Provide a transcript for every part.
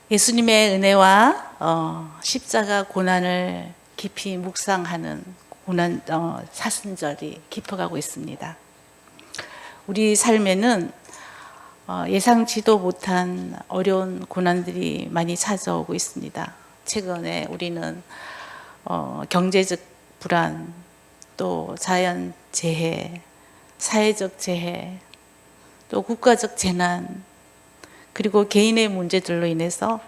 예수님의 은혜와 십자가 고난을 깊이 묵상하는 고난 사순절이 깊어가고 있습니다. 우리 삶에는 예상치도 못한 어려운 고난들이 많이 찾아오고 있습니다. 최근에 우리는 경제적 불안, 또 자연 재해, 사회적 재해, 또 국가적 재난, 그리고 개인의 문제들로 인해서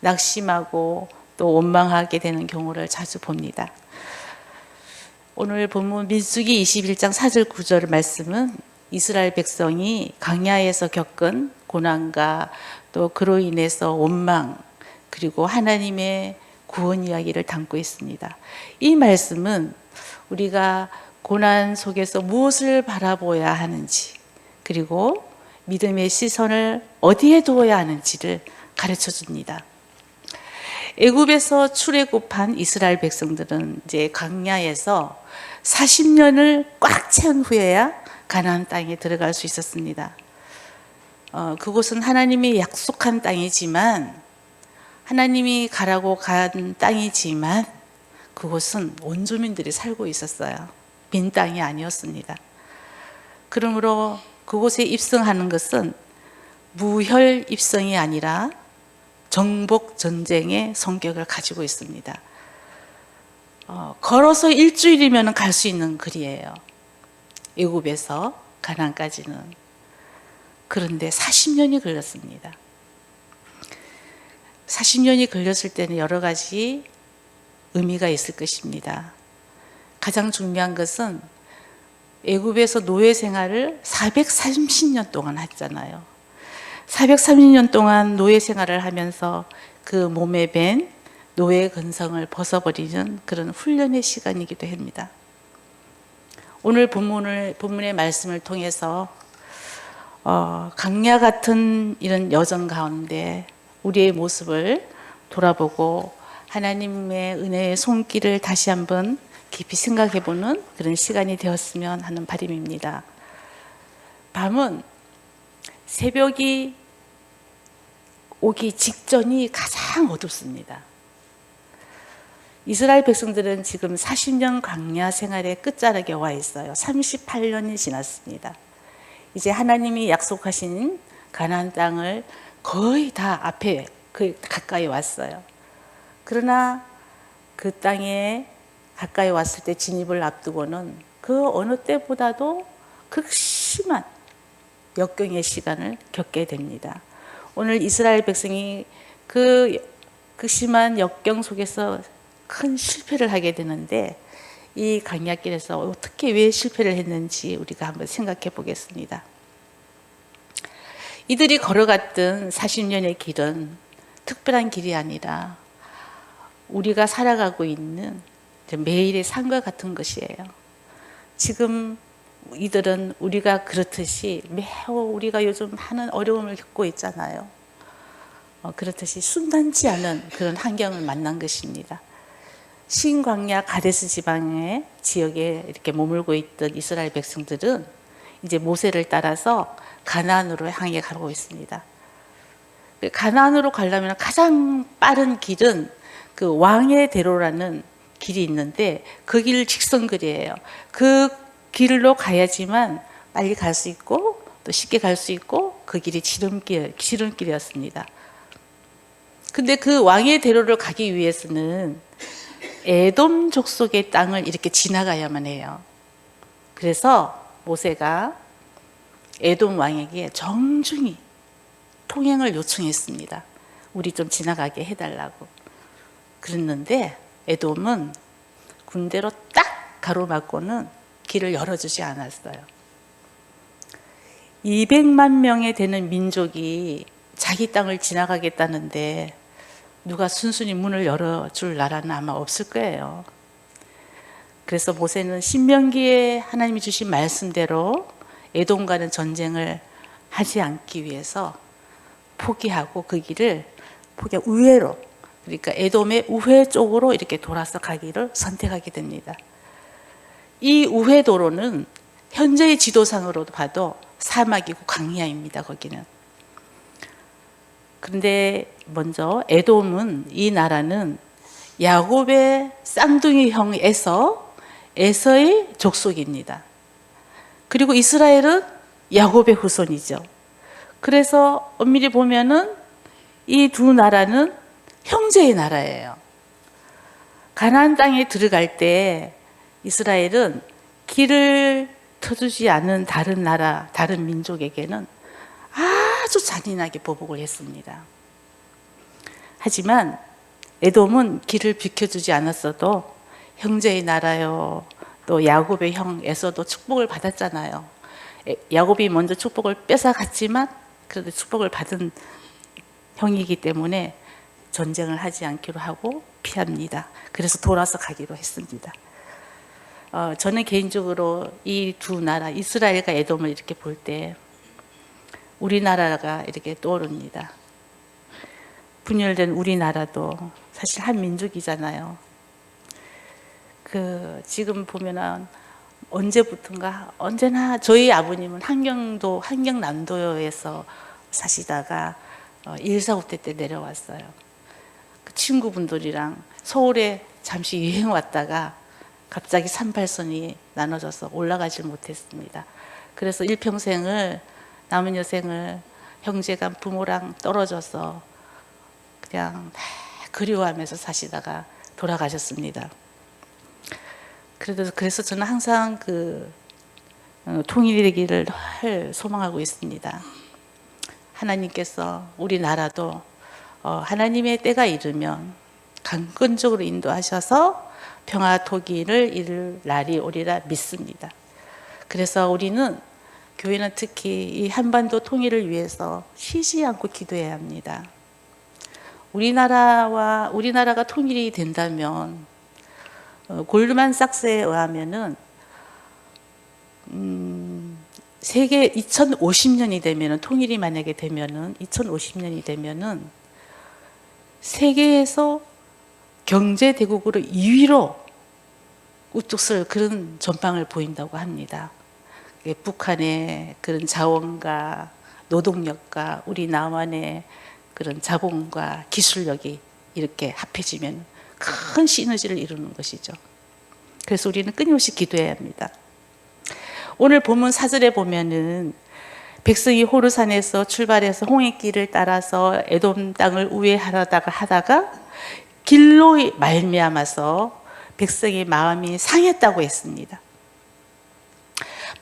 낙심하고 또 원망하게 되는 경우를 자주 봅니다. 오늘 본문 민수기 21장 4절 9절 말씀은 이스라엘 백성이 광야에서 겪은 고난과 또 그로 인해서 원망, 그리고 하나님의 구원 이야기를 담고 있습니다. 이 말씀은 우리가 고난 속에서 무엇을 바라보아야 하는지, 그리고 믿음의 시선을 어디에 두어야 하는지를 가르쳐 줍니다. 애굽에서 출애굽한 이스라엘 백성들은 이제 광야에서 40년을 꽉 채운 후에야 가나안 땅에 들어갈 수 있었습니다. 그곳은 하나님이 약속한 땅이지만, 하나님이 가라고 간 땅이지만 그곳은 원주민들이 살고 있었어요. 빈 땅이 아니었습니다. 그러므로 그곳에 입성하는 것은 무혈 입성이 아니라 정복 전쟁의 성격을 가지고 있습니다. 걸어서 일주일이면 갈 수 있는 거리예요. 애굽에서 가나안까지는. 그런데 40년이 걸렸습니다. 40년이 걸렸을 때는 여러 가지 의미가 있을 것입니다. 가장 중요한 것은 애굽에서 노예 생활을 430년 동안 했잖아요. 430년 동안 노예 생활을 하면서 그 몸에 밴 노예 근성을 벗어버리는 그런 훈련의 시간이기도 합니다. 오늘 본문의 말씀을 통해서 광야 같은 이런 여정 가운데 우리의 모습을 돌아보고 하나님의 은혜의 손길을 다시 한번 깊이 생각해보는 그런 시간이 되었으면 하는 바람입니다. 밤은 새벽이 오기 직전이 가장 어둡습니다. 이스라엘 백성들은 지금 40년 광야 생활의 끝자락에 와 있어요. 38년이 지났습니다. 이제 하나님이 약속하신 가나안 땅을 거의 다 앞에 가까이 왔어요. 그러나 그 땅에 가까이 왔을 때 진입을 앞두고는 그 어느 때보다도 극심한 역경의 시간을 겪게 됩니다. 오늘 이스라엘 백성이 그 극심한 역경 속에서 큰 실패를 하게 되는데, 이 광야길에서 어떻게 왜 실패를 했는지 우리가 한번 생각해 보겠습니다. 이들이 걸어갔던 40년의 길은 특별한 길이 아니라 우리가 살아가고 있는 매일의 삶과 같은 것이에요. 지금 이들은 우리가 그렇듯이 매우 우리가 요즘 많은 어려움을 겪고 있잖아요. 그렇듯이 순탄치 않은 그런 환경을 만난 것입니다. 신광야 가데스 지방의 지역에 이렇게 머물고 있던 이스라엘 백성들은 이제 모세를 따라서 가나안으로 향해 가고 있습니다. 가나안으로 가려면 가장 빠른 길은 그 왕의 대로라는 길이 있는데, 그 길 직선거리예요. 그 길로 가야지만 빨리 갈 수 있고 또 쉽게 갈 수 있고, 그 길이 지름길이었습니다. 근데 그 왕의 대로를 가기 위해서는 에돔 족속의 땅을 이렇게 지나가야만 해요. 그래서 모세가 에돔 왕에게 정중히 통행을 요청했습니다. 우리 좀 지나가게 해달라고. 그랬는데 에돔은 군대로 딱 가로막고는 길을 열어주지 않았어요. 200만 명에 되는 민족이 자기 땅을 지나가겠다는데 누가 순순히 문을 열어줄 나라는 아마 없을 거예요. 그래서 모세는 신명기에 하나님이 주신 말씀대로 에돔과는 전쟁을 하지 않기 위해서 포기하고 그 길을 우회로, 그러니까 에돔의 우회 쪽으로 이렇게 돌아서 가기를 선택하게 됩니다. 이 우회 도로는 현재의 지도상으로도 봐도 사막이고 광야입니다. 거기는 그런데 먼저 에돔은, 이 나라는 야곱의 쌍둥이 형 에서의 족속입니다. 그리고 이스라엘은 야곱의 후손이죠. 그래서 엄밀히 보면은 이 두 나라는 형제의 나라예요. 가나안 땅에 들어갈 때 이스라엘은 길을 터주지 않은 다른 나라, 다른 민족에게는 아주 잔인하게 보복을 했습니다. 하지만 에돔은 길을 비켜주지 않았어도 형제의 나라요, 또 야곱의 형 에서도 축복을 받았잖아요. 야곱이 먼저 축복을 뺏어갔지만 그래도 축복을 받은 형이기 때문에 전쟁을 하지 않기로 하고 피합니다. 그래서 돌아서 가기로 했습니다. 저는 개인적으로 이 두 나라, 이스라엘과 에돔을 이렇게 볼 때 우리나라가 이렇게 떠오릅니다. 분열된 우리나라도 사실 한 민족이잖아요. 지금 보면은 언제부턴가, 언제나 저희 아버님은 한경남도에서 사시다가 1.4.5대 때 내려왔어요. 그 친구분들이랑 서울에 잠시 유행 왔다가 갑자기 38선이 나눠져서 올라가질 못했습니다. 그래서 일평생을, 남은 여생을 형제간 부모랑 떨어져서 그냥 그리워하면서 사시다가 돌아가셨습니다. 그래서 저는 항상 통일이 되기를 늘 소망하고 있습니다. 하나님께서 우리나라도 하나님의 때가 이르면 강권적으로 인도하셔서 평화 통일을 이룰 날이 오리라 믿습니다. 그래서 우리는, 교회는 특히 이 한반도 통일을 위해서 쉬지 않고 기도해야 합니다. 우리나라가 통일이 된다면, 골드만 삭스에 의하면은 세계 2050년이 되면은, 통일이 만약에 되면은 2050년이 되면은 세계에서 경제 대국으로 2위로 우뚝 설 그런 전망을 보인다고 합니다. 북한의 그런 자원과 노동력과 우리 남한의 그런 자본과 기술력이 이렇게 합해지면 큰 시너지를 이루는 것이죠. 그래서 우리는 끊임없이 기도해야 합니다. 오늘 본문 4절에 보면은 백성이 호르산에서 출발해서 홍해길을 따라서 에돔 땅을 우회하다가 길로 말미암아서 백성의 마음이 상했다고 했습니다.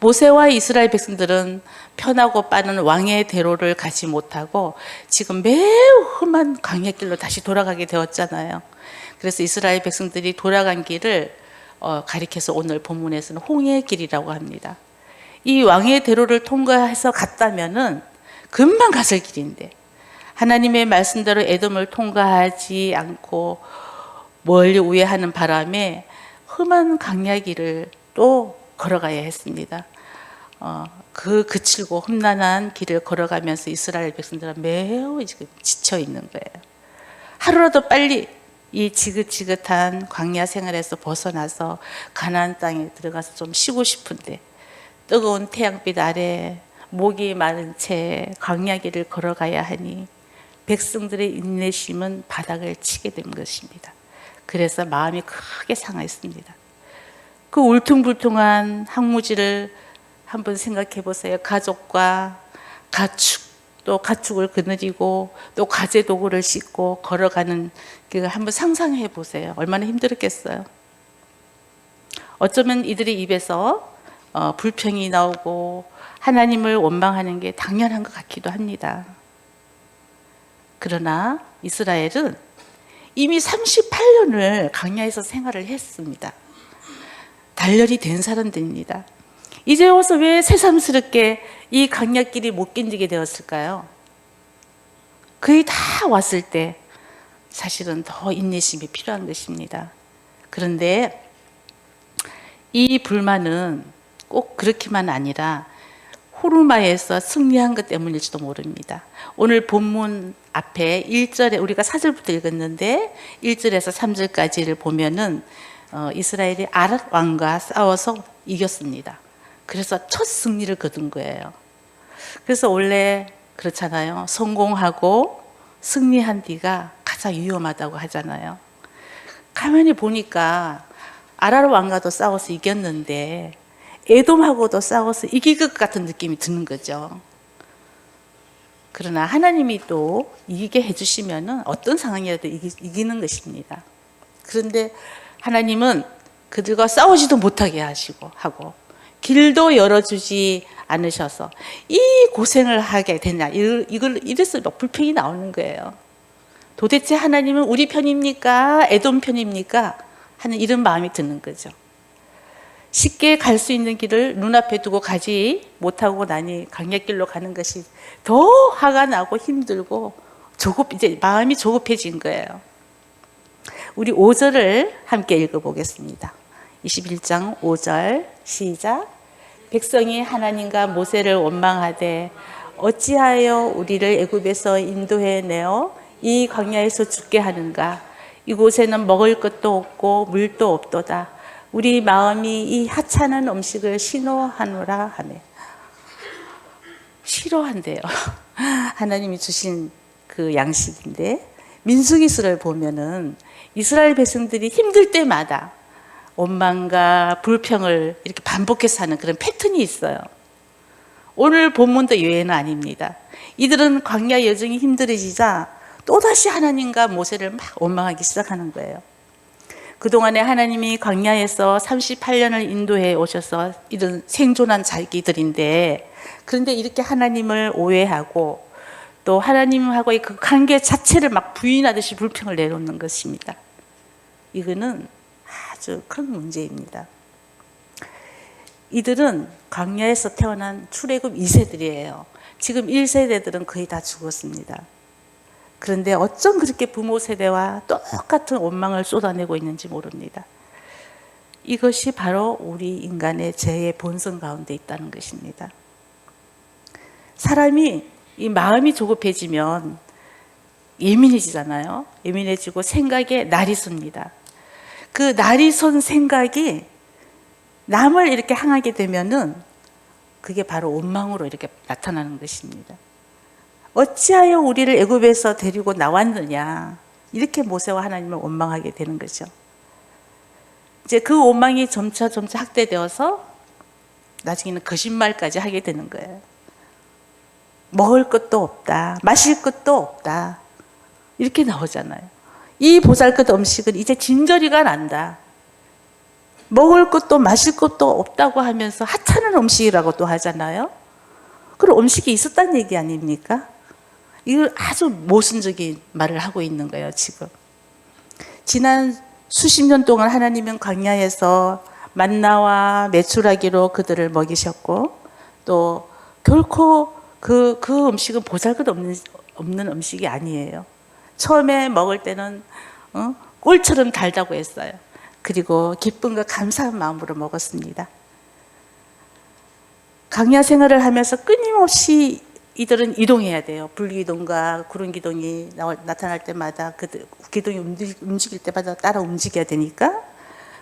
모세와 이스라엘 백성들은 편하고 빠른 왕의 대로를 가지 못하고 지금 매우 험한 광야길로 다시 돌아가게 되었잖아요. 그래서 이스라엘 백성들이 돌아간 길을 가리켜서 오늘 본문에서는 홍해길이라고 합니다. 이 왕의 대로를 통과해서 갔다면은 금방 갔을 길인데, 하나님의 말씀대로 에돔을 통과하지 않고 멀리 우회하는 바람에 험한 광야길을 또 걸어가야 했습니다. 거칠고 험난한 길을 걸어가면서 이스라엘 백성들은 매우 지금 지쳐 있는 거예요. 하루라도 빨리 이 지긋지긋한 광야 생활에서 벗어나서 가나안 땅에 들어가서 좀 쉬고 싶은데, 뜨거운 태양빛 아래 목이 마른 채 광야길을 걸어가야 하니 백성들의 인내심은 바닥을 치게 된 것입니다. 그래서 마음이 크게 상했습니다. 그 울퉁불퉁한 항무지를 한번 생각해 보세요. 가족과 가축을 거느리고 또 가재 도구를 싣고 걸어가는 그 한번 상상해 보세요. 얼마나 힘들었겠어요. 어쩌면 이들의 입에서 불평이 나오고 하나님을 원망하는 게 당연한 것 같기도 합니다. 그러나 이스라엘은 이미 38년을 광야에서 생활을 했습니다. 단련이 된 사람들입니다. 이제 와서 왜 새삼스럽게 이 광야길이 못 견디게 되었을까요? 거의 다 왔을 때 사실은 더 인내심이 필요한 것입니다. 그런데 이 불만은 꼭 그렇게만 아니라 호르마에서 승리한 것 때문일지도 모릅니다. 오늘 본문 앞에 1절에 우리가 4절부터 읽었는데 1절에서 3절까지를 보면은 이스라엘이 아랏 왕과 싸워서 이겼습니다. 그래서 첫 승리를 거둔 거예요. 그래서 원래 그렇잖아요. 성공하고 승리한 뒤가 가장 위험하다고 하잖아요. 가만히 보니까 아라르 왕과도 싸워서 이겼는데 에돔하고도 싸워서 이길 것 같은 느낌이 드는 거죠. 그러나 하나님이 또 이기게 해주시면 어떤 상황이라도 이기는 것입니다. 그런데 하나님은 그들과 싸우지도 못하게 하고 길도 열어주지 않으셔서 이 고생을 하게 되냐, 이래서 막 불평이 나오는 거예요. 도대체 하나님은 우리 편입니까? 에돔 편입니까? 하는 이런 마음이 드는 거죠. 쉽게 갈 수 있는 길을 눈앞에 두고 가지 못하고 나니 광야길로 가는 것이 더 화가 나고 힘들고 이제 마음이 조급해진 거예요. 우리 5절을 함께 읽어보겠습니다. 21장 5절 시작. 백성이 하나님과 모세를 원망하되 어찌하여 우리를 애굽에서 인도해 내어 이 광야에서 죽게 하는가? 이곳에는 먹을 것도 없고 물도 없도다. 우리 마음이 이 하찮은 음식을 싫어하노라 하네. 싫어한대요. 하나님이 주신 그 양식인데, 민수기서를 보면은 이스라엘 백성들이 힘들 때마다 원망과 불평을 이렇게 반복해서 하는 그런 패턴이 있어요. 오늘 본문도 예외는 아닙니다. 이들은 광야 여정이 힘들어지자 또다시 하나님과 모세를 막 원망하기 시작하는 거예요. 그동안에 하나님이 광야에서 38년을 인도해 오셔서 이런 생존한 자기들인데, 그런데 이렇게 하나님을 오해하고 또 하나님하고의 그 관계 자체를 막 부인하듯이 불평을 내놓는 것입니다. 이거는 아주 큰 문제입니다. 이들은 광야에서 태어난 출애굽 2세들이에요. 지금 1세대들은 거의 다 죽었습니다. 그런데 어쩜 그렇게 부모 세대와 똑같은 원망을 쏟아내고 있는지 모릅니다. 이것이 바로 우리 인간의 죄의 본성 가운데 있다는 것입니다. 사람이 이 마음이 조급해지면 예민해지잖아요. 예민해지고 생각에 날이 섭니다. 그 날이 선 생각이 남을 이렇게 향하게 되면은 그게 바로 원망으로 이렇게 나타나는 것입니다. 어찌하여 우리를 애굽에서 데리고 나왔느냐, 이렇게 모세와 하나님을 원망하게 되는 거죠. 이제 그 원망이 점차 확대되어서 나중에는 거짓말까지 하게 되는 거예요. 먹을 것도 없다, 마실 것도 없다, 이렇게 나오잖아요. 이 보잘것 음식은 이제 진저리가 난다. 먹을 것도 마실 것도 없다고 하면서 하찮은 음식이라고 또 하잖아요. 그럼 음식이 있었다는 얘기 아닙니까? 이걸 아주 모순적인 말을 하고 있는 거예요, 지금. 지난 수십 년 동안 하나님은 광야에서 만나와 메추라기로 그들을 먹이셨고, 또 결코 그 음식은 보잘것없는 음식이 아니에요. 처음에 먹을 때는 꿀처럼 달다고 했어요. 그리고 기쁨과 감사한 마음으로 먹었습니다. 광야 생활을 하면서 끊임없이 이들은 이동해야 돼요. 불기둥과 구름기둥이 나타날 때마다 그 기둥이 움직일 때마다 따라 움직여야 되니까,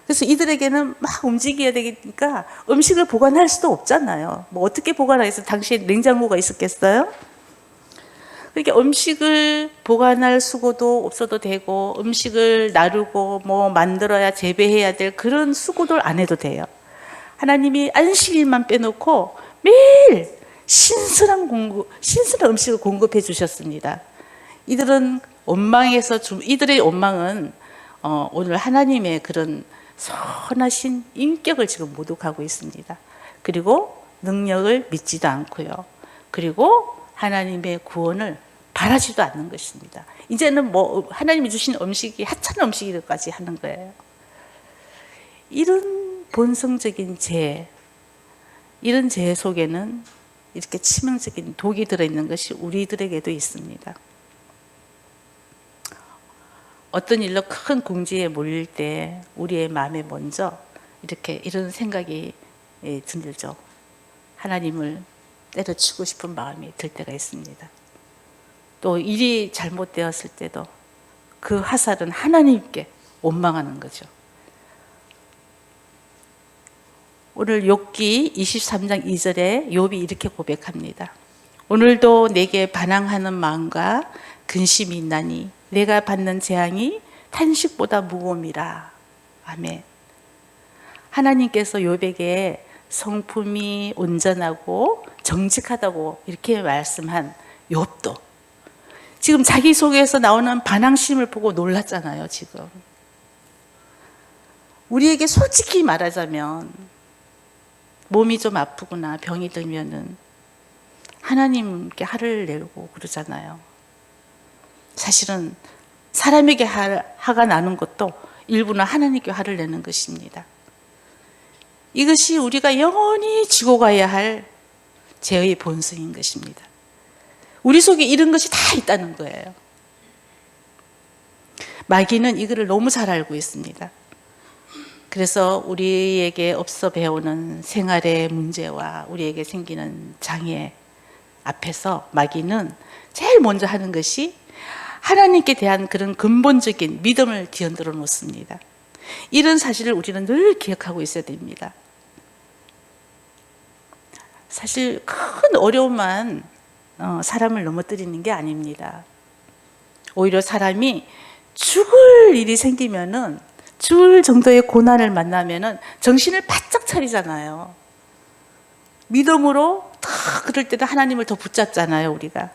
그래서 이들에게는 막 움직여야 되니까 음식을 보관할 수도 없잖아요. 뭐 어떻게 보관하겠어요? 당시에 냉장고가 있었겠어요? 그러니까 음식을 보관할 수고도 없어도 되고, 음식을 나르고 뭐 만들어야 재배해야 될 그런 수고를 안 해도 돼요. 하나님이 안식일만 빼놓고 매일 신선한 음식을 공급해 주셨습니다. 이들은 이들의 원망은 오늘 하나님의 그런 선하신 인격을 지금 모독하고 있습니다. 그리고 능력을 믿지도 않고요. 그리고 하나님의 구원을 바라지도 않는 것입니다. 이제는 뭐 하나님이 주신 음식이 하찮은 음식이라고까지 하는 거예요. 이런 본성적인 죄, 이런 죄 속에는 이렇게 치명적인 독이 들어있는 것이 우리들에게도 있습니다. 어떤 일로 큰 궁지에 몰릴 때 우리의 마음에 먼저 이렇게 이런 생각이 들죠. 하나님을 때려치고 싶은 마음이 들 때가 있습니다. 또 일이 잘못되었을 때도 그 화살은 하나님께 원망하는 거죠. 오늘 욥기 23장 2절에 욥이 이렇게 고백합니다. 오늘도 내게 반항하는 마음과 근심이 있나니 내가 받는 재앙이 탄식보다 무거움이라. 아멘. 하나님께서 욥에게 성품이 온전하고 정직하다고 이렇게 말씀한 욥도 지금 자기 속에서 나오는 반항심을 보고 놀랐잖아요. 지금 우리에게 솔직히 말하자면 몸이 좀 아프거나 병이 들면은 하나님께 화를 내고 그러잖아요. 사실은 사람에게 화가 나는 것도 일부는 하나님께 화를 내는 것입니다. 이것이 우리가 영원히 지고 가야 할 죄의 본성인 것입니다. 우리 속에 이런 것이 다 있다는 거예요. 마귀는 이거를 너무 잘 알고 있습니다. 그래서 우리에게 없어 배우는 생활의 문제와 우리에게 생기는 장애 앞에서 마귀는 제일 먼저 하는 것이 하나님께 대한 그런 근본적인 믿음을 뒤흔들어 놓습니다. 이런 사실을 우리는 늘 기억하고 있어야 됩니다. 사실 큰 어려움만 사람을 넘어뜨리는 게 아닙니다. 오히려 사람이 죽을 일이 생기면은 죽을 정도의 고난을 만나면은 정신을 바짝 차리잖아요. 믿음으로 다 그럴 때도 하나님을 더 붙잡잖아요, 우리가.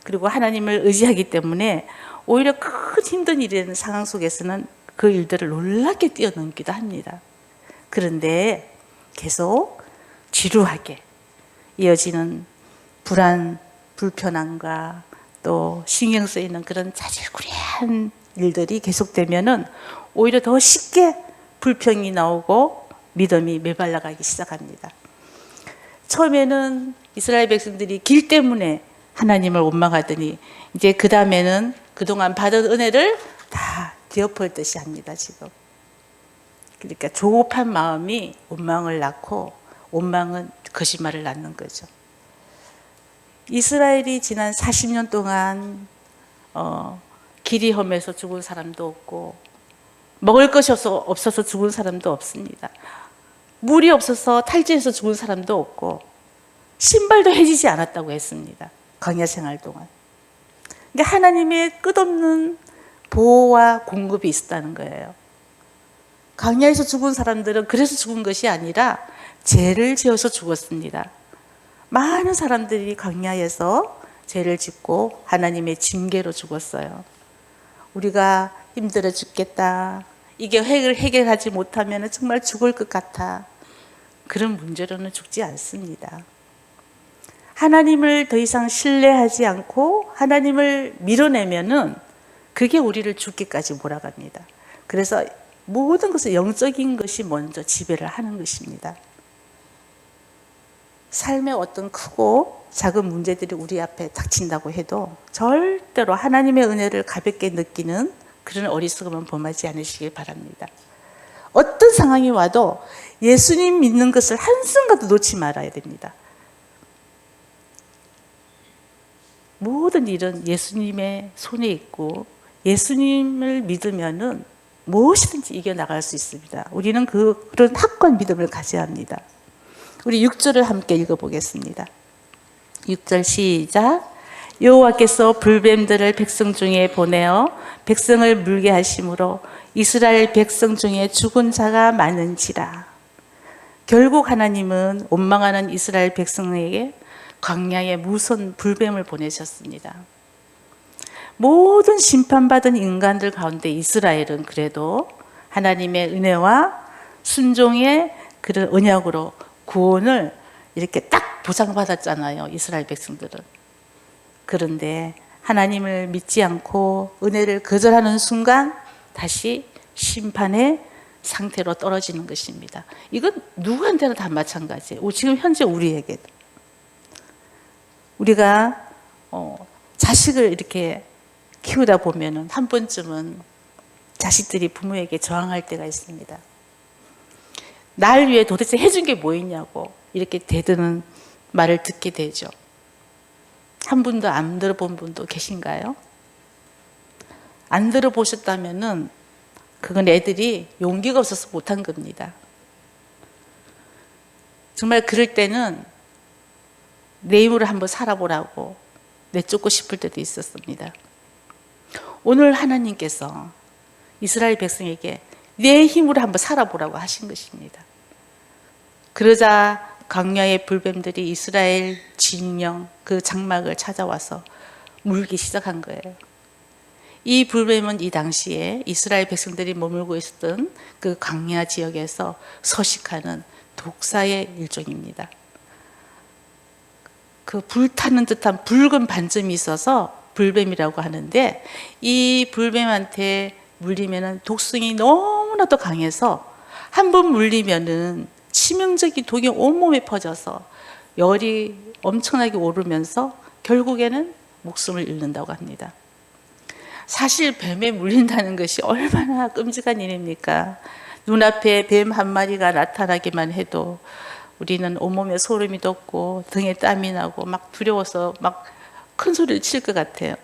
그리고 하나님을 의지하기 때문에 오히려 큰 힘든 일이라는 상황 속에서는 그 일들을 놀랍게 뛰어넘기도 합니다. 그런데 계속 지루하게 이어지는 불안, 불편함과 또 신경 쓰이는 그런 자질구레한 일들이 계속되면은 오히려 더 쉽게 불평이 나오고 믿음이 메발라가기 시작합니다. 처음에는 이스라엘 백성들이 길 때문에 하나님을 원망하더니 이제 그 다음에는 그동안 받은 은혜를 다 뒤엎을 듯이 합니다. 지금 그러니까 조급한 마음이 원망을 낳고 원망은 거짓말을 낳는 거죠. 이스라엘이 지난 40년 동안 길이 험해서 죽은 사람도 없고 먹을 것이 없어서 죽은 사람도 없습니다. 물이 없어서 탈지해서 죽은 사람도 없고 신발도 해지지 않았다고 했습니다. 광야 생활 동안. 그러니까 하나님의 끝없는 보호와 공급이 있었다는 거예요. 광야에서 죽은 사람들은 그래서 죽은 것이 아니라 죄를 지어서 죽었습니다. 많은 사람들이 광야에서 죄를 짓고 하나님의 징계로 죽었어요. 우리가 힘들어 죽겠다. 이게 해결하지 못하면 정말 죽을 것 같아. 그런 문제로는 죽지 않습니다. 하나님을 더 이상 신뢰하지 않고 하나님을 밀어내면은 그게 우리를 죽기까지 몰아갑니다. 그래서 모든 것은 영적인 것이 먼저 지배를 하는 것입니다. 삶의 어떤 크고 작은 문제들이 우리 앞에 닥친다고 해도 절대로 하나님의 은혜를 가볍게 느끼는 그런 어리석음은 범하지 않으시길 바랍니다. 어떤 상황이 와도 예수님 믿는 것을 한순간도 놓지 말아야 됩니다. 모든 일은 예수님의 손에 있고 예수님을 믿으면은 무엇이든지 이겨나갈 수 있습니다. 우리는 그런 확고한 믿음을 가져야 합니다. 우리 6절을 함께 읽어보겠습니다. 6절 시작. 여호와께서 불뱀들을 백성 중에 보내어 백성을 물게 하심으로 이스라엘 백성 중에 죽은 자가 많은지라. 결국 하나님은 원망하는 이스라엘 백성에게 광야에 무서운 불뱀을 보내셨습니다. 모든 심판받은 인간들 가운데 이스라엘은 그래도 하나님의 은혜와 순종의 그런 언약으로 구원을 이렇게 딱 보장받았잖아요. 이스라엘 백성들은. 그런데 하나님을 믿지 않고 은혜를 거절하는 순간 다시 심판의 상태로 떨어지는 것입니다. 이건 누구한테나 다 마찬가지예요. 지금 현재 우리에게도. 우리가 자식을 이렇게 키우다 보면은 한 번쯤은 자식들이 부모에게 저항할 때가 있습니다. 날 위해 도대체 해준 게 뭐 있냐고 이렇게 대드는 말을 듣게 되죠. 한 분도 안 들어본 분도 계신가요? 안 들어보셨다면은 그건 애들이 용기가 없어서 못한 겁니다. 정말 그럴 때는 내 힘으로 한번 살아보라고 내쫓고 싶을 때도 있었습니다. 오늘 하나님께서 이스라엘 백성에게 내 힘으로 한번 살아보라고 하신 것입니다. 그러자 광야의 불뱀들이 이스라엘 진영 그 장막을 찾아와서 물기 시작한 거예요. 이 불뱀은 이 당시에 이스라엘 백성들이 머물고 있었던 그 광야 지역에서 서식하는 독사의 일종입니다. 그 불타는 듯한 붉은 반점이 있어서 불뱀이라고 하는데, 이 불뱀한테 물리면은 독성이 너무나도 강해서 한 번 물리면은 치명적인 독이 온몸에 퍼져서 열이 엄청나게 오르면서 결국에는 목숨을 잃는다고 합니다. 사실 뱀에 물린다는 것이 얼마나 끔찍한 일입니까? 눈앞에 뱀 한 마리가 나타나기만 해도 우리는 온몸에 소름이 돋고 등에 땀이 나고 막 두려워서 막 큰 소리를 칠 것 같아요.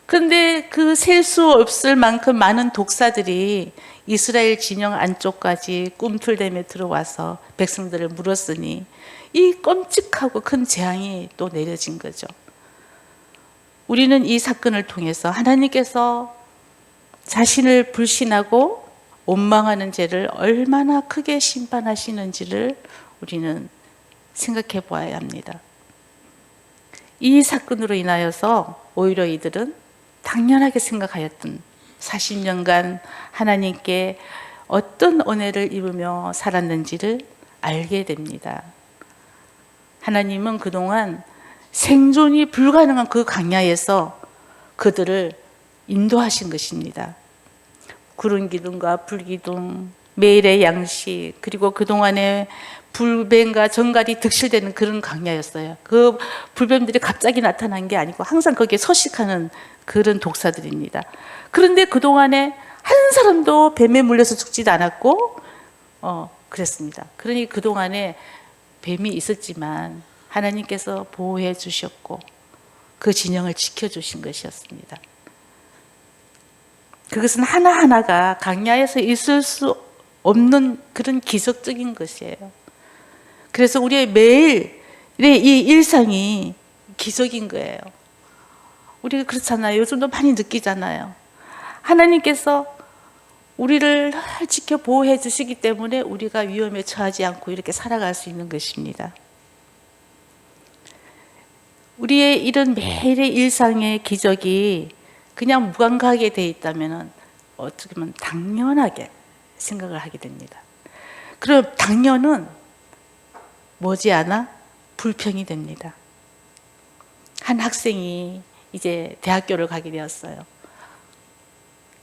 그런데 그 셀 수 없을 만큼 많은 독사들이 이스라엘 진영 안쪽까지 꿈틀대며 들어와서 백성들을 물었으니 이 끔찍하고 큰 재앙이 또 내려진 거죠. 우리는 이 사건을 통해서 하나님께서 자신을 불신하고 원망하는 죄를 얼마나 크게 심판하시는지를 우리는 생각해 보아야 합니다. 이 사건으로 인하여서 오히려 이들은 당연하게 생각하였던 40년간 하나님께 어떤 은혜를 입으며 살았는지를 알게 됩니다. 하나님은 그동안 생존이 불가능한 그 광야에서 그들을 인도하신 것입니다. 구름 기둥과 불 기둥, 매일의 양식, 그리고 그동안에 불뱀과 정갈이 득실되는 그런 광야였어요. 그 불뱀들이 갑자기 나타난 게 아니고 항상 거기에 서식하는 그런 독사들입니다. 그런데 그동안에 한 사람도 뱀에 물려서 죽지도 않았고 그랬습니다. 그러니 그동안에 뱀이 있었지만 하나님께서 보호해 주셨고 그 진영을 지켜주신 것이었습니다. 그것은 하나하나가 광야에서 있을 수 없는 그런 기적적인 것이에요. 그래서 우리의 매일의 이 일상이 기적인 거예요. 우리가 그렇잖아요. 요즘도 많이 느끼잖아요. 하나님께서 우리를 늘 지켜 보호해 주시기 때문에 우리가 위험에 처하지 않고 이렇게 살아갈 수 있는 것입니다. 우리의 이런 매일의 일상의 기적이 그냥 무감각하게 돼 있다면 어떻게 보면 당연하게 생각을 하게 됩니다. 그럼 당연은 머지않아 불평이 됩니다. 한 학생이 이제 대학교를 가게 되었어요.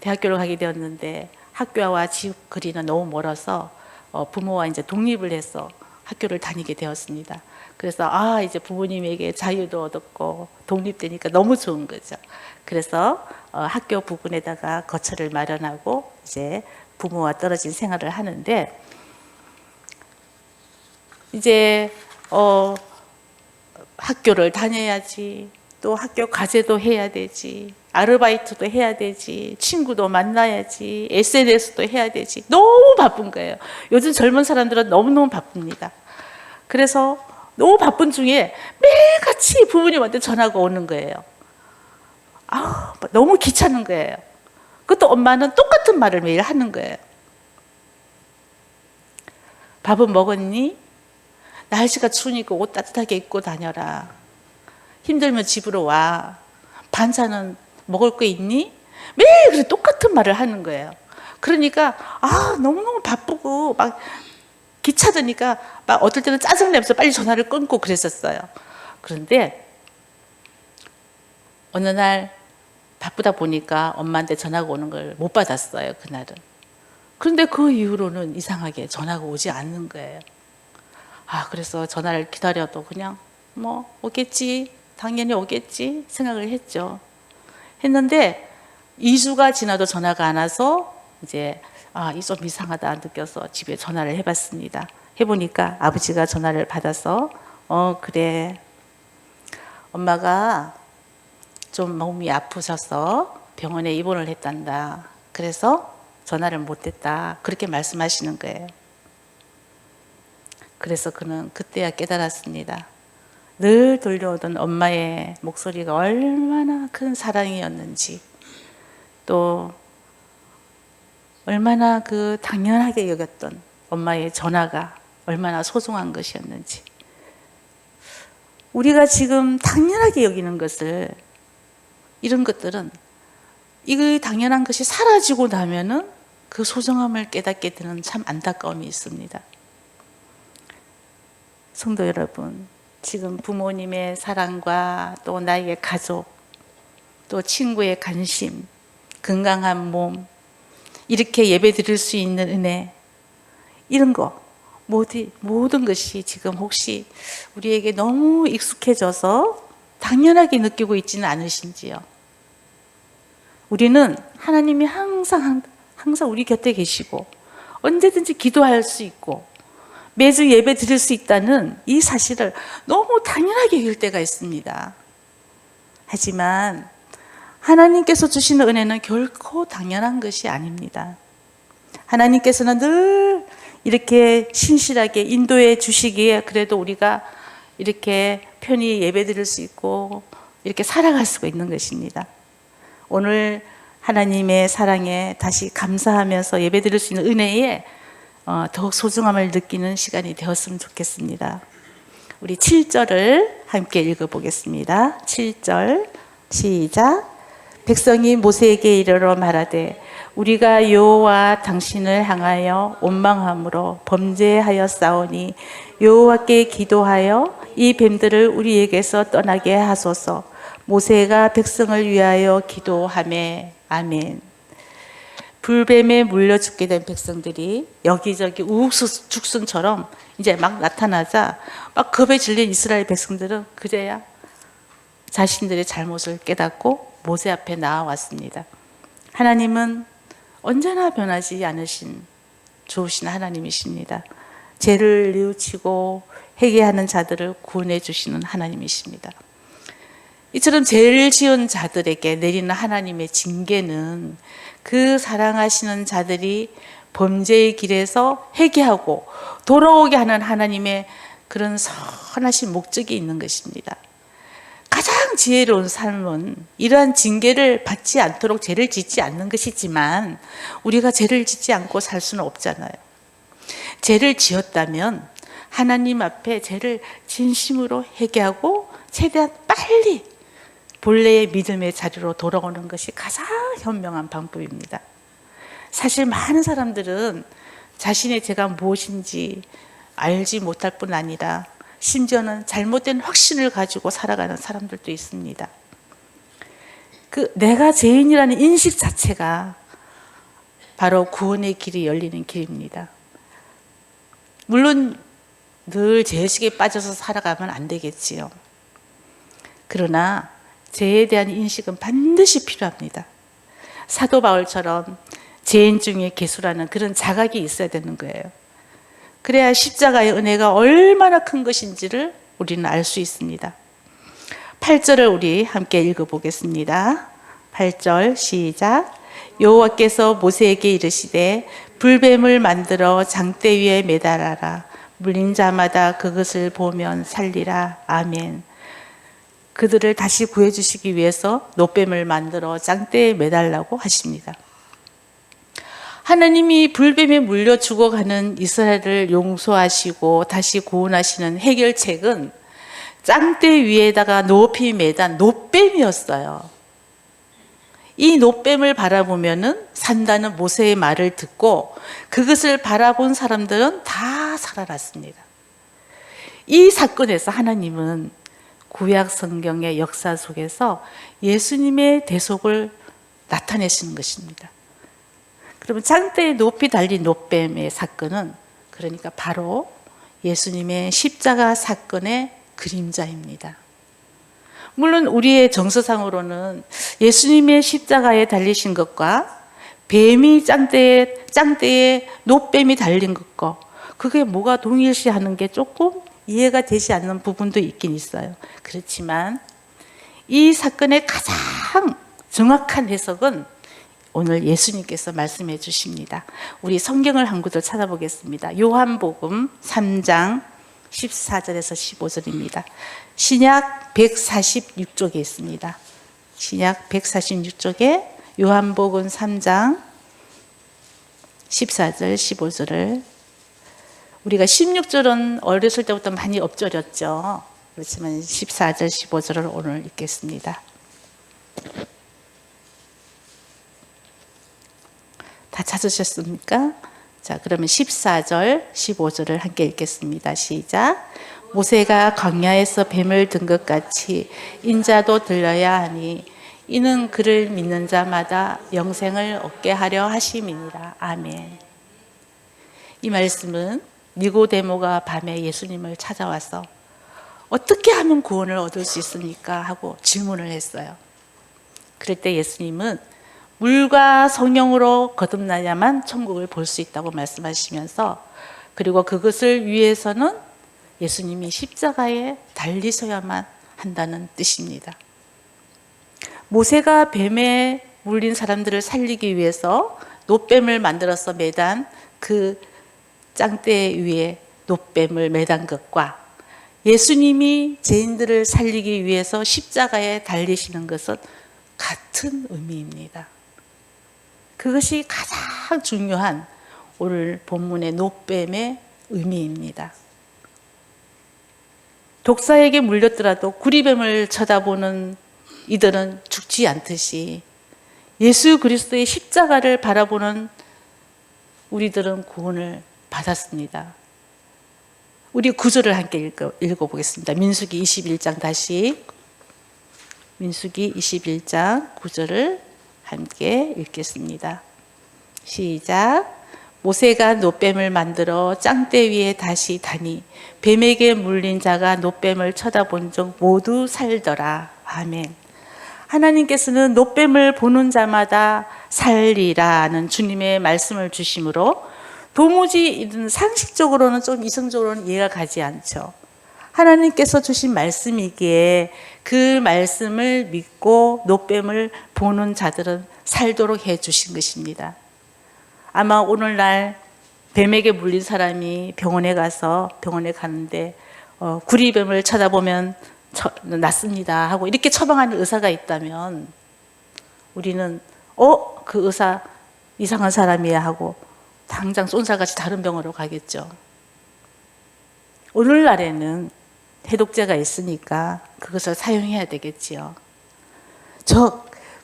대학교를 가게 되었는데 학교와 집 거리는 너무 멀어서 부모와 이제 독립을 해서 학교를 다니게 되었습니다. 그래서 이제 부모님에게 자유도 얻었고 독립되니까 너무 좋은 거죠. 그래서 학교 부근에다가 거처를 마련하고 이제 부모와 떨어진 생활을 하는데, 이제 학교를 다녀야지, 또 학교 과제도 해야 되지, 아르바이트도 해야 되지, 친구도 만나야지, SNS도 해야 되지, 너무 바쁜 거예요. 요즘 젊은 사람들은 너무너무 바쁩니다. 그래서 너무 바쁜 중에 매일같이 부모님한테 전화가 오는 거예요. 너무 귀찮은 거예요. 그것도 엄마는 똑같은 말을 매일 하는 거예요. 밥은 먹었니? 날씨가 추우니까 옷 따뜻하게 입고 다녀라. 힘들면 집으로 와. 반찬은 먹을 거 있니? 매일 그래 똑같은 말을 하는 거예요. 그러니까 너무너무 바쁘고 막 귀찮으니까 막 어떨 때는 짜증내면서 빨리 전화를 끊고 그랬었어요. 그런데 어느 날 바쁘다 보니까 엄마한테 전화가 오는 걸 못 받았어요, 그날은. 그런데 그 이후로는 이상하게 전화가 오지 않는 거예요. 그래서 전화를 기다려도 그냥 오겠지, 당연히 오겠지 생각을 했죠. 했는데 2주가 지나도 전화가 안 와서 이제 이 좀 이상하다 느껴서 집에 전화를 해봤습니다. 해보니까 아버지가 전화를 받아서 그래, 엄마가 좀 몸이 아프셔서 병원에 입원을 했단다. 그래서 전화를 못했다. 그렇게 말씀하시는 거예요. 그래서 그는 그때야 깨달았습니다. 늘 들려오던 엄마의 목소리가 얼마나 큰 사랑이었는지, 또 얼마나 그 당연하게 여겼던 엄마의 전화가 얼마나 소중한 것이었는지, 우리가 지금 당연하게 여기는 것을, 이런 것들은 이 당연한 것이 사라지고 나면은 그 소중함을 깨닫게 되는 참 안타까움이 있습니다. 성도 여러분, 지금 부모님의 사랑과 또 나의 가족, 또 친구의 관심, 건강한 몸, 이렇게 예배 드릴 수 있는 은혜, 이런 거 모든 것이 지금 혹시 우리에게 너무 익숙해져서 당연하게 느끼고 있지는 않으신지요? 우리는 하나님이 항상 우리 곁에 계시고 언제든지 기도할 수 있고 매주 예배 드릴 수 있다는 이 사실을 너무 당연하게 여길 때가 있습니다. 하지만 하나님께서 주시는 은혜는 결코 당연한 것이 아닙니다. 하나님께서는 늘 이렇게 신실하게 인도해 주시기에 그래도 우리가 이렇게 편히 예배 드릴 수 있고 이렇게 살아갈 수가 있는 것입니다. 오늘 하나님의 사랑에 다시 감사하면서 예배 드릴 수 있는 은혜에 더욱 소중함을 느끼는 시간이 되었으면 좋겠습니다. 우리 7절을 함께 읽어보겠습니다. 7절 시작. 백성이 모세에게 이르러 말하되 우리가 여호와 당신을 향하여 원망함으로 범죄하였사오니 여호와께 기도하여 이 뱀들을 우리에게서 떠나게 하소서. 모세가 백성을 위하여 기도하매 아멘. 불뱀에 물려 죽게 된 백성들이 여기저기 우후죽순처럼 이제 막 나타나자 막 겁에 질린 이스라엘 백성들은 그제야 자신들의 잘못을 깨닫고 모세 앞에 나와왔습니다. 하나님은 언제나 변하지 않으신 좋으신 하나님이십니다. 죄를 뉘우치고 회개하는 자들을 구원해 주시는 하나님이십니다. 이처럼 죄를 지은 자들에게 내리는 하나님의 징계는 그 사랑하시는 자들이 범죄의 길에서 회개하고 돌아오게 하는 하나님의 그런 선하신 목적이 있는 것입니다. 가장 지혜로운 삶은 이러한 징계를 받지 않도록 죄를 짓지 않는 것이지만 우리가 죄를 짓지 않고 살 수는 없잖아요. 죄를 지었다면 하나님 앞에 죄를 진심으로 회개하고 최대한 빨리 본래의 믿음의 자리로 돌아오는 것이 가장 현명한 방법입니다. 사실 많은 사람들은 자신의 죄가 무엇인지 알지 못할 뿐 아니라 심지어는 잘못된 확신을 가지고 살아가는 사람들도 있습니다. 내가 죄인이라는 인식 자체가 바로 구원의 길이 열리는 길입니다. 물론 늘 죄의식에 빠져서 살아가면 안 되겠지요. 그러나 죄에 대한 인식은 반드시 필요합니다. 사도 바울처럼 죄인 중에 괴수라는 그런 자각이 있어야 되는 거예요. 그래야 십자가의 은혜가 얼마나 큰 것인지를 우리는 알 수 있습니다. 8절을 우리 함께 읽어보겠습니다. 8절 시작. 여호와께서 모세에게 이르시되 불뱀을 만들어 장대 위에 매달아라. 물린 자마다 그것을 보면 살리라. 아멘. 그들을 다시 구해주시기 위해서 노뱀을 만들어 장대에 매달라고 하십니다. 하나님이 불뱀에 물려 죽어가는 이스라엘을 용서하시고 다시 구원하시는 해결책은 장대 위에다가 높이 매단 노뱀이었어요. 이 노뱀을 바라보면은 산다는 모세의 말을 듣고 그것을 바라본 사람들은 다 살아났습니다. 이 사건에서 하나님은 구약 성경의 역사 속에서 예수님의 대속을 나타내시는 것입니다. 그러면 장대에 높이 달린 노뱀의 사건은 그러니까 바로 예수님의 십자가 사건의 그림자입니다. 물론 우리의 정서상으로는 예수님의 십자가에 달리신 것과 뱀이 장대에 노뱀이 달린 것과 그게 뭐가 동일시하는 게 조금 이해가 되지 않는 부분도 있긴 있어요. 그렇지만 이 사건의 가장 정확한 해석은 오늘 예수님께서 말씀해 주십니다. 우리 성경을 한 구절 찾아보겠습니다. 요한복음 3장 14절에서 15절입니다. 신약 146쪽에 있습니다. 신약 146쪽에 요한복음 3장 14절 15절을 우리가 16절은 어렸을 때부터 많이 엎절였죠. 그렇지만 14절 15절을 오늘 읽겠습니다. 다 찾으셨습니까? 자, 그러면 14절 15절을 함께 읽겠습니다. 시작. 모세가 광야에서 뱀을 든 것 같이 인자도 들려야 하니 이는 그를 믿는 자마다 영생을 얻게 하려 하심이니라. 아멘. 이 말씀은 니고데모가 밤에 예수님을 찾아와서 어떻게 하면 구원을 얻을 수 있습니까? 하고 질문을 했어요. 그럴 때 예수님은 물과 성령으로 거듭나야만 천국을 볼 수 있다고 말씀하시면서, 그리고 그것을 위해서는 예수님이 십자가에 달리셔야만 한다는 뜻입니다. 모세가 뱀에 물린 사람들을 살리기 위해서 놋뱀을 만들어서 매단 그 짱대 위에 놋뱀을 매단 것과 예수님이 죄인들을 살리기 위해서 십자가에 달리시는 것은 같은 의미입니다. 그것이 가장 중요한 오늘 본문의 놋뱀의 의미입니다. 독사에게 물렸더라도 구리뱀을 쳐다보는 이들은 죽지 않듯이 예수 그리스도의 십자가를 바라보는 우리들은 구원을 받았습니다. 우리 구절을 함께 읽어보겠습니다. 민수기 21장 다시 민수기 21장 9절을 함께 읽겠습니다. 시작. 모세가 놋뱀을 만들어 짱대 위에 다시 다니 뱀에게 물린 자가 놋뱀을 쳐다본 적 모두 살더라. 아멘. 하나님께서는 놋뱀을 보는 자마다 살리라는 주님의 말씀을 주심으로 도무지 상식적으로는 좀 이성적으로는 이해가 가지 않죠. 하나님께서 주신 말씀이기에 그 말씀을 믿고 놋뱀을 보는 자들은 살도록 해 주신 것입니다. 아마 오늘날 뱀에게 물린 사람이 병원에 가는데 구리뱀을 쳐다보면 낫습니다 하고 이렇게 처방하는 의사가 있다면 우리는 그 의사 이상한 사람이야 하고 당장 쏜살같이 다른 병원으로 가겠죠. 오늘날에는 해독제가 있으니까 그것을 사용해야 되겠지요.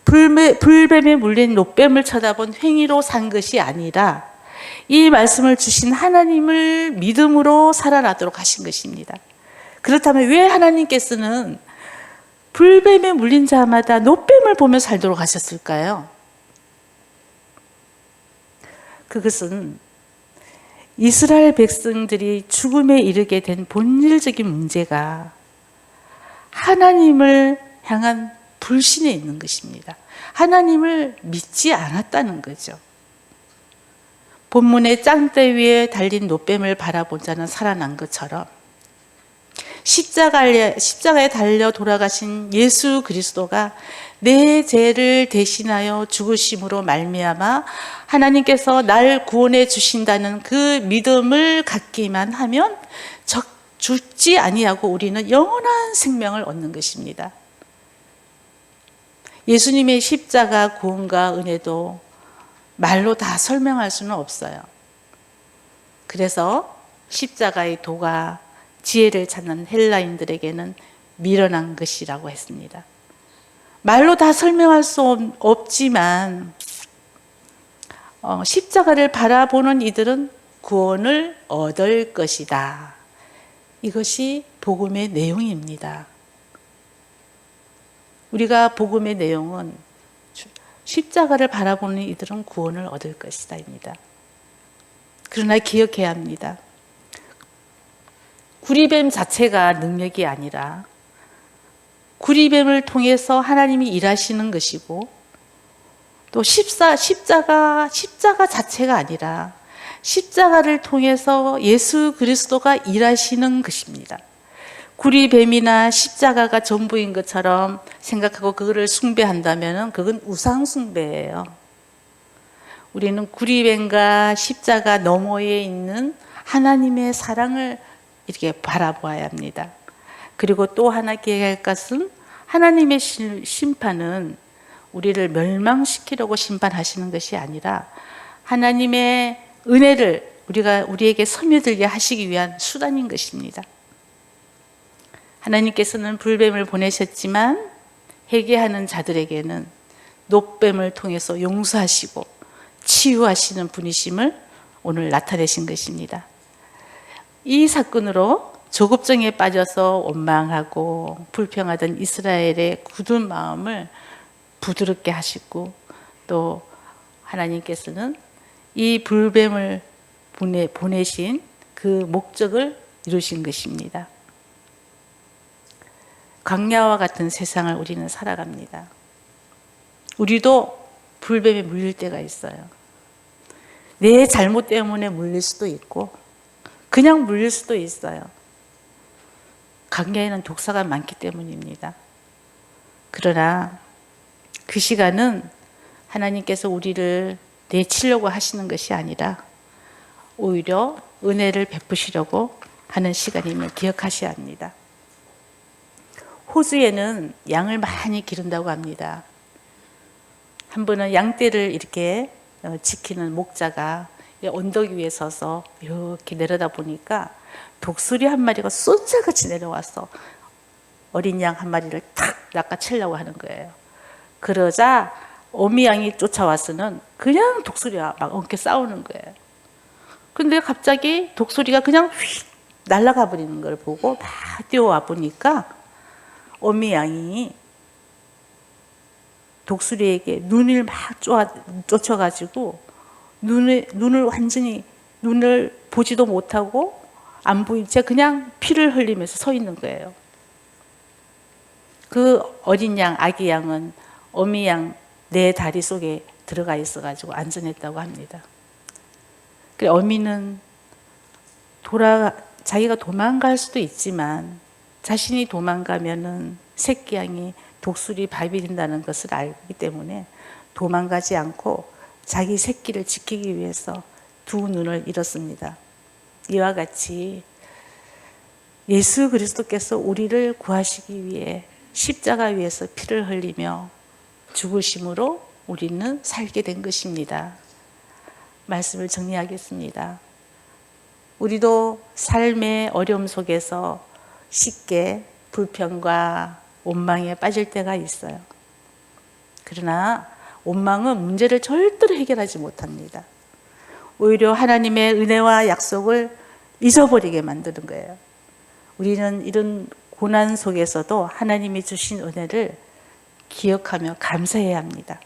불뱀에 물린 놋뱀을 쳐다본 행위로 산 것이 아니라 이 말씀을 주신 하나님을 믿음으로 살아나도록 하신 것입니다. 그렇다면 왜 하나님께서는 불뱀에 물린 자마다 놋뱀을 보며 살도록 하셨을까요? 그것은 이스라엘 백성들이 죽음에 이르게 된 본질적인 문제가 하나님을 향한 불신에 있는 것입니다. 하나님을 믿지 않았다는 거죠. 본문의 짱대 위에 달린 놋뱀을 바라본 자는 살아난 것처럼 십자가에 달려 돌아가신 예수 그리스도가 내 죄를 대신하여 죽으심으로 말미암아 하나님께서 날 구원해 주신다는 그 믿음을 갖기만 하면 죽지 아니하고 우리는 영원한 생명을 얻는 것입니다. 예수님의 십자가 구원과 은혜도 말로 다 설명할 수는 없어요. 그래서 십자가의 도가 지혜를 찾는 헬라인들에게는 미련한 것이라고 했습니다. 말로 다 설명할 수 없지만 십자가를 바라보는 이들은 구원을 얻을 것이다. 이것이 복음의 내용입니다. 우리가 복음의 내용은 십자가를 바라보는 이들은 구원을 얻을 것이다입니다. 그러나 기억해야 합니다. 구리뱀 자체가 능력이 아니라 구리뱀을 통해서 하나님이 일하시는 것이고, 또 십자가 자체가 아니라 십자가를 통해서 예수 그리스도가 일하시는 것입니다. 구리뱀이나 십자가가 전부인 것처럼 생각하고 그거를 숭배한다면 그건 우상 숭배예요. 우리는 구리뱀과 십자가 너머에 있는 하나님의 사랑을 이렇게 바라보아야 합니다. 그리고 또 하나 기억할 것은 하나님의 심판은 우리를 멸망시키려고 심판하시는 것이 아니라 하나님의 은혜를 우리에게 스며들게 하시기 위한 수단인 것입니다. 하나님께서는 불뱀을 보내셨지만 회개하는 자들에게는 놋뱀을 통해서 용서하시고 치유하시는 분이심을 오늘 나타내신 것입니다. 이 사건으로 조급증에 빠져서 원망하고 불평하던 이스라엘의 굳은 마음을 부드럽게 하시고, 또 하나님께서는 이 불뱀을 보내신 그 목적을 이루신 것입니다. 광야와 같은 세상을 우리는 살아갑니다. 우리도 불뱀에 물릴 때가 있어요. 내 잘못 때문에 물릴 수도 있고 그냥 물릴 수도 있어요. 광야에는 독사가 많기 때문입니다. 그러나 그 시간은 하나님께서 우리를 내치려고 하시는 것이 아니라 오히려 은혜를 베푸시려고 하는 시간임을 기억하셔야 합니다. 호주에는 양을 많이 기른다고 합니다. 한 번은 양떼를 이렇게 지키는 목자가 언덕 위에 서서 이렇게 내려다 보니까 독수리 한 마리가 쏜살같이 내려와서 어린 양 한 마리를 탁 낚아채려고 하는 거예요. 그러자 어미 양이 쫓아와서는 그냥 독수리와 막 엉켜 싸우는 거예요. 근데 갑자기 독수리가 그냥 휙 날아가 버리는 걸 보고 막 뛰어와 보니까 어미 양이 독수리에게 눈을 막 쫓아가지고 눈을 완전히 눈을 보지도 못하고 안 보인 채 그냥 피를 흘리면서 서 있는 거예요. 그 어린 양, 아기 양은 어미 양 내 다리 속에 들어가 있어가지고 안전했다고 합니다. 그래, 어미는 자기가 도망갈 수도 있지만 자신이 도망가면은 새끼 양이 독수리 밥이 된다는 것을 알기 때문에 도망가지 않고 자기 새끼를 지키기 위해서 두 눈을 잃었습니다. 이와 같이 예수 그리스도께서 우리를 구하시기 위해 십자가 위에서 피를 흘리며 죽으심으로 우리는 살게 된 것입니다. 말씀을 정리하겠습니다. 우리도 삶의 어려움 속에서 쉽게 불평과 원망에 빠질 때가 있어요. 그러나 원망은 문제를 절대로 해결하지 못합니다. 오히려 하나님의 은혜와 약속을 잊어버리게 만드는 거예요. 우리는 이런 고난 속에서도 하나님이 주신 은혜를 기억하며 감사해야 합니다.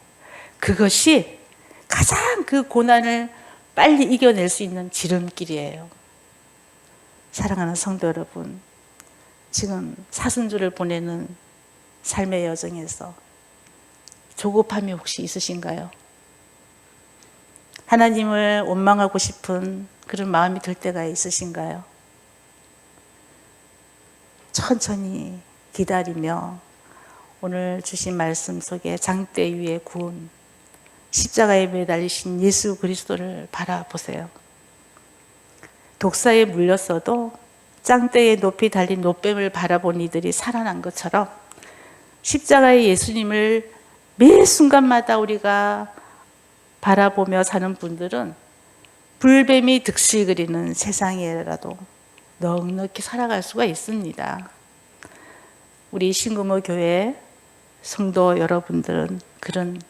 그것이 가장 그 고난을 빨리 이겨낼 수 있는 지름길이에요. 사랑하는 성도 여러분, 지금 사순절을 보내는 삶의 여정에서 조급함이 혹시 있으신가요? 하나님을 원망하고 싶은 그런 마음이 들 때가 있으신가요? 천천히 기다리며 오늘 주신 말씀 속에 장대 위에 구운 십자가에 매달리신 예수 그리스도를 바라보세요. 독사에 물렸어도 짱대에 높이 달린 놋뱀을 바라본 이들이 살아난 것처럼 십자가의 예수님을 매 순간마다 우리가 바라보며 사는 분들은 불뱀이 득실거리는 세상에라도 넉넉히 살아갈 수가 있습니다. 우리 신금호 교회 성도 여러분들은 그런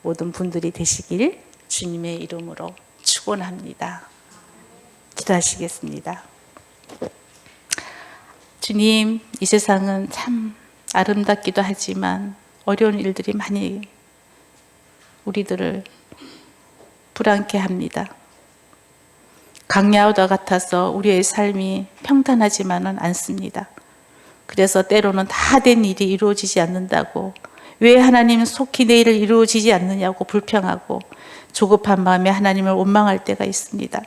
모든 분들이 되시길 주님의 이름으로 축원합니다. 기도하시겠습니다. 주님, 이 세상은 참 아름답기도 하지만 어려운 일들이 많이 우리들을 불안케 합니다. 강야와 같아서 우리의 삶이 평탄하지만은 않습니다. 그래서 때로는 다 된 일이 이루어지지 않는다고, 왜 하나님은 속히 내 일을 이루어지지 않느냐고 불평하고 조급한 마음에 하나님을 원망할 때가 있습니다.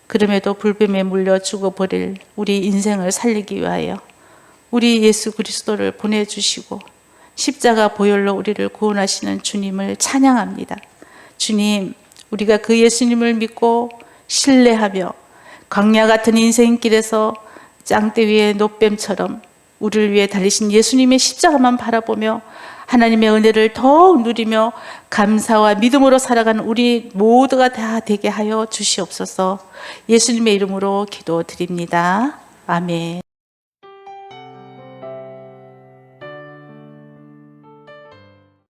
그럼에도 불뱀에 물려 죽어버릴 우리 인생을 살리기 위하여 우리 예수 그리스도를 보내주시고 십자가 보혈로 우리를 구원하시는 주님을 찬양합니다. 주님, 우리가 그 예수님을 믿고 신뢰하며 광야 같은 인생길에서 짱대 위의 놋뱀처럼 우리를 위해 달리신 예수님의 십자가만 바라보며 하나님의 은혜를 더욱 누리며 감사와 믿음으로 살아가는 우리 모두가 다 되게 하여 주시옵소서. 예수님의 이름으로 기도드립니다. 아멘.